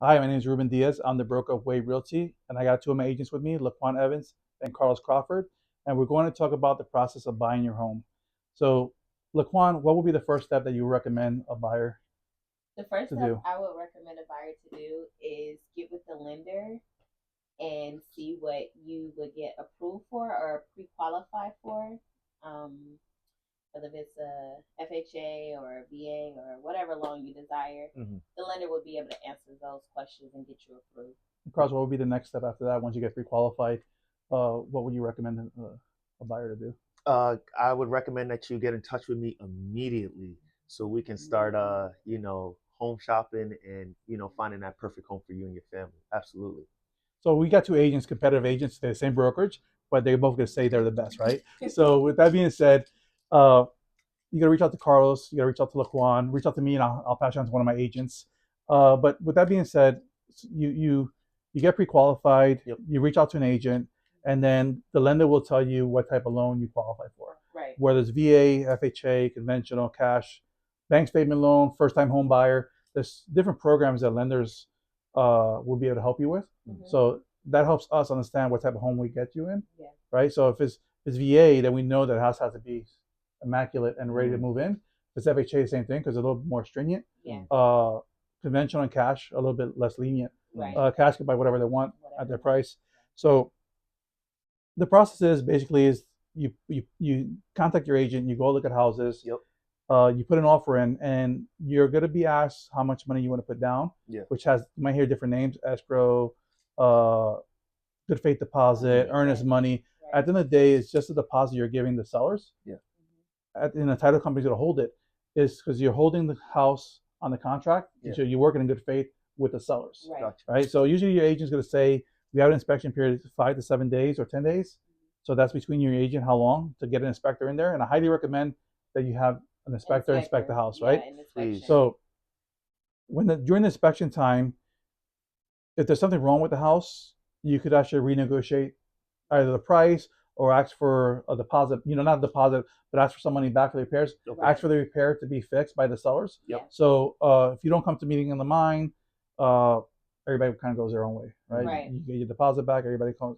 Hi, my name is Ruben Diaz. I'm the broker of Wave Realty, and I got two of my agents with me, Laquan Evans and Carlos Crawford, and we're going to talk about the process of buying your home. So, Laquan, what would be the first step that you recommend a buyer The first to step do? I would recommend a buyer to do is get with the lender and see what you would get approved for or pre-qualify for. Um, Whether it's a FHA or a VA or whatever loan you desire, Hmm. the lender will be able to answer those questions and get you approved. Carlos, what would be the next step after that once you get pre-qualified? What would you recommend a buyer to do? I would recommend that you get in touch with me immediately so we can start, home shopping and, finding that perfect home for you and your family. Absolutely. So we got two agents, competitive agents, they're the same brokerage, but they're both going to say they're the best, right? So with that being said, uh, you got to reach out to Carlos, you got to reach out to Laquan, reach out to me, and I'll pass you on to one of my agents. But with that being said, you get pre-qualified, Yep. you reach out to an agent, and then the lender will tell you what type of loan you qualify for, Right. whether it's VA, FHA, conventional, cash, bank statement loan, first-time home buyer. There's different programs that lenders will be able to help you with. So that helps us understand what type of home we get you in, Yeah. right? So if it's VA, then we know that the house has to be immaculate and ready to Mm. move in. If it's FHA, same thing because it's a little more stringent. Yeah. Conventional and cash, a little bit less lenient. Right. Cash can buy whatever they want Whatever at their they want. price. So the process is basically is you contact your agent, you go look at houses, Yep. you put an offer in, and you're going to be asked how much money you want to put down, Yeah. which has you might hear different names: escrow, uh, good faith deposit, earnest Right. money. Right. At the end of the day, it's just a deposit you're giving the sellers. Yeah. And the title company's going to hold it is because you're holding the house on the contract. Yeah. So you're working in good faith with the sellers, Right. Gotcha. right? So usually your agent's going to say we have an inspection period of 5 to 7 days or 10 days. So that's between you and your agent how long to get an inspector in there. And I highly recommend that you have an inspector inspect the house, right? Yeah, an Please. inspection. So during the inspection time, if there's something wrong with the house, you could actually renegotiate either the price or ask for a deposit. Not a deposit, but ask for some money back for the repairs. Okay. Right. Ask for the repair to be fixed by the sellers. Yeah. So if you don't come to meeting in the mind, uh, everybody kind of goes their own way, right? Right. You get your deposit back. Everybody comes.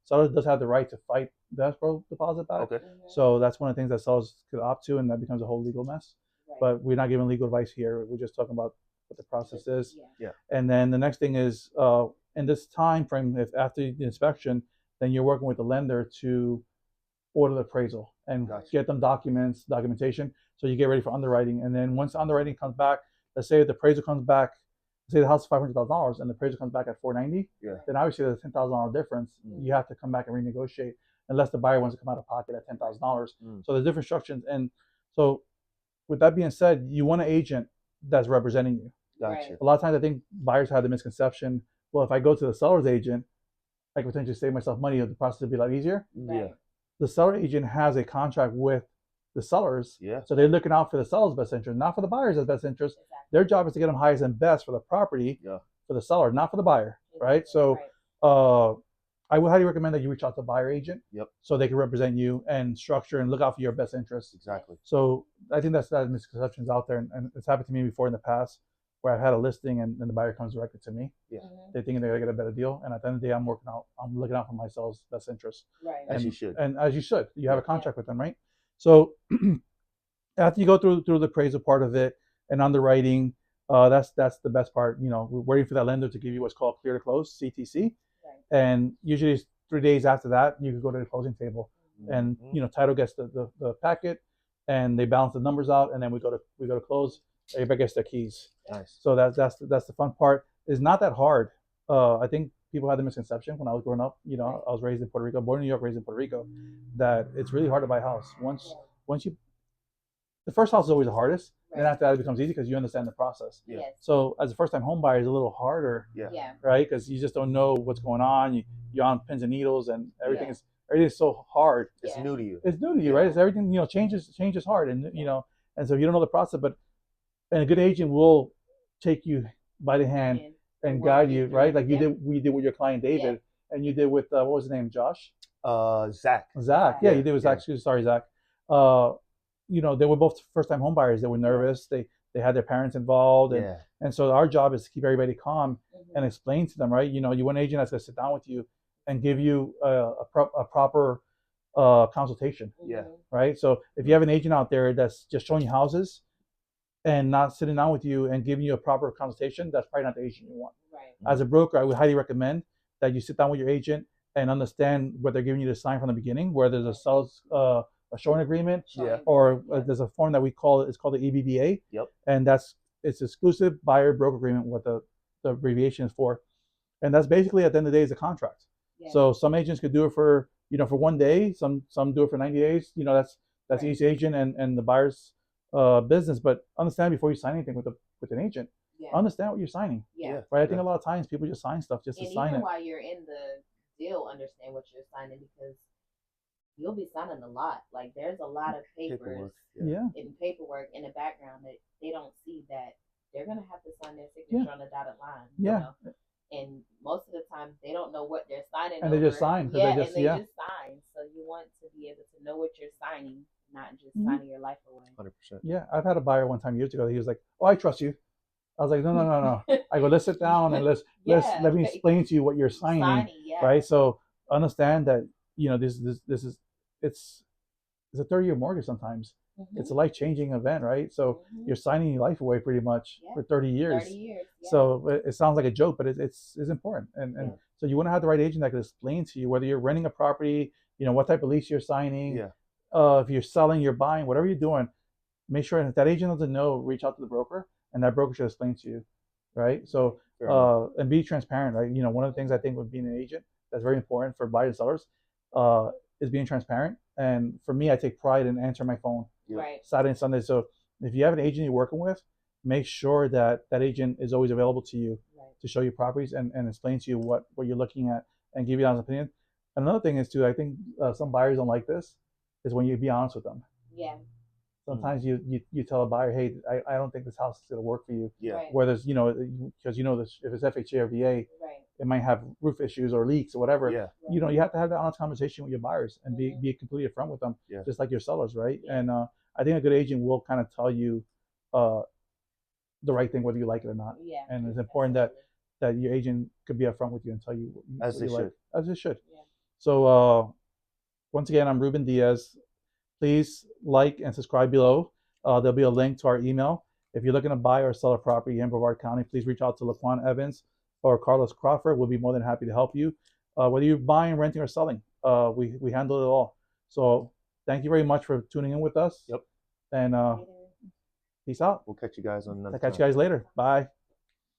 Sellers does have the right to fight the escrow deposit back. Okay. So that's one of the things that sellers could opt to, and that becomes a whole legal mess. Right. But we're not giving legal advice here. We're just talking about what the process is. Yeah. Yeah. And then the next thing is in this time frame, if after the inspection, then you're working with the lender to order the appraisal and Gotcha. get them documentation. So you get ready for underwriting. And then once underwriting comes back, let's say the appraisal comes back, say the house is $500,000 and the appraisal comes back at 490, Yeah. then obviously there's a $10,000 difference. You have to come back and renegotiate unless the buyer wants to come out of pocket at $10,000. Mm. So there's different instructions. And so with that being said, you want an agent that's representing you. Gotcha. A lot of times I think buyers have the misconception, well, if I go to the seller's agent, I could potentially save myself money. The process would be a lot easier. Yeah. The seller agent has a contract with the sellers. Yeah. So they're looking out for the seller's best interest, not for the buyer's best interest. Exactly. Their job is to get them highest and best for the property Yeah. for the seller, not for the buyer, right? Exactly. So Right. I would highly recommend that you reach out to a buyer agent. Yep. So they can represent you and structure and look out for your best interests. Exactly. So I think that misconceptions out there, and it's happened to me before in the past where I've had a listing and the buyer comes directly to me. Yeah. They think they're gonna get a better deal, and at the end of the day, I'm looking out for my sell's best interest. Right. As you should. And as you should, you have a Yeah. contract with them, right? So after you go through the appraisal part of it and underwriting, that's the best part. We're waiting for that lender to give you what's called clear to close (CTC), Right. and usually it's 3 days after that you can go to the closing table, and title gets the packet, and they balance the numbers out, and then we go to close. Everybody gets their keys. Nice. So that's the fun part. It's not that hard. I think people had the misconception when I was growing up. I was raised in Puerto Rico, born in New York, raised in Puerto Rico, that it's really hard to buy a house. Once you the first house is always the hardest. Right. Then after that, it becomes easy because you understand the process. Yeah. Yes. So as a first-time home buyer, it's a little harder, Yeah. Yeah. right? Because you just don't know what's going on. You're on pins and needles, and everything Yeah. is so hard. It's Yeah. new to you. It's new to you, right? It's everything. Change is hard, and and so you don't know the process. But and a good agent will take you by the hand and walk guide you you, through right? it. Like Yep. we did with your client David, and you did with what was his name, Josh? Zach. Zach. Yeah, you did with Yeah. Zach. Sorry, Zach. They were both first-time home buyers. They were nervous. They they had their parents involved, Yeah. and so our job is to keep everybody calm Mhm. and explain to them, right? You know, you want an agent that's going to sit down with you and give you a proper consultation, Yeah. Mhm. right? So if you have an agent out there that's just showing you houses and not sitting down with you and giving you a proper consultation, that's probably not the agent you want. Right. As a broker, I would highly recommend that you sit down with your agent and understand what they're giving you to sign from the beginning, where there's a sales a showing agreement, Showing or agreement, there's a form that we call it's called the EBBA, Yep. and it's exclusive buyer broker agreement, what the abbreviation is for, and that's basically at the end of the day is a contract. yeah. So some agents could do it for for one day, some do it for 90 days. You know, that's Right. each agent and the buyer's business. But understand before you sign anything with an agent, Yeah. understand what you're signing, Yeah. right? I think a lot of times people just sign stuff just to And sign even it. while you're in the deal, understand what you're signing, because you'll be signing a lot. Like there's a lot of papers Paperwork. Yeah, and paperwork in the background that they don't see, that they're gonna have to sign their signature on the dotted line. Yeah. You know? And most of the time they don't know what they're signing and over. they just sign because Yeah, they just and they yeah. just sign. So you want to be able to know what you're signing, not just Mhm. signing your life away. 100%. Yeah, I've had a buyer one time years ago. He was like, "Oh, I trust you." I was like, "No, no, no, no." I go, "Let's sit down and Yeah. let me explain to you what you're signing, yeah. right?" So understand that this is it's a 30-year mortgage sometimes. Mhm. It's a life-changing event, right? So Mhm. you're signing your life away pretty much Yeah. for 30 years. 30 years. Yeah. So it sounds like a joke, but it's important. And Yeah. so you want to have the right agent that can explain to you whether you're renting a property, what type of lease you're signing, Yeah. if you're selling, you're buying, whatever you're doing, make sure if that agent doesn't know, reach out to the broker, and that broker should explain to you, right? So Fair enough. and be transparent, right? One of the things I think with being an agent that's very important for buyers and sellers is being transparent. And for me, I take pride in answering my phone Yeah. Right. Saturday and Sunday. So if you have an agent you're working with, make sure that that agent is always available to you Right. to show you properties and explain to you what you're looking at and give you an opinion. Another thing is too, I think some buyers don't like this, is when you be honest with them. Yeah. Sometimes you tell a buyer, hey, I don't think this house is going to work for you. Yeah. Right. Whether it's, because this, if it's FHA or VA, Right. it might have roof issues or leaks or whatever. Yeah. Right. You have to have that honest conversation with your buyers and Mhm. be completely upfront with them, Yeah. just like your sellers, right? Yeah. And I think a good agent will kind of tell you the right thing, whether you like it or not. Yeah. And it's important that Absolutely. your agent could be upfront with you and tell you As what they you like. should. As it should. Yeah. So once again, I'm Ruben Diaz. Please like and subscribe below. There'll be a link to our email. If you're looking to buy or sell a property in Brevard County, please reach out to Laquan Evans or Carlos Crawford. We'll be more than happy to help you. Whether you're buying, renting, or selling, we handle it all. So thank you very much for tuning in with us. Yep. And Later. peace out. We'll catch you guys on another I'll catch time. you guys later. Bye.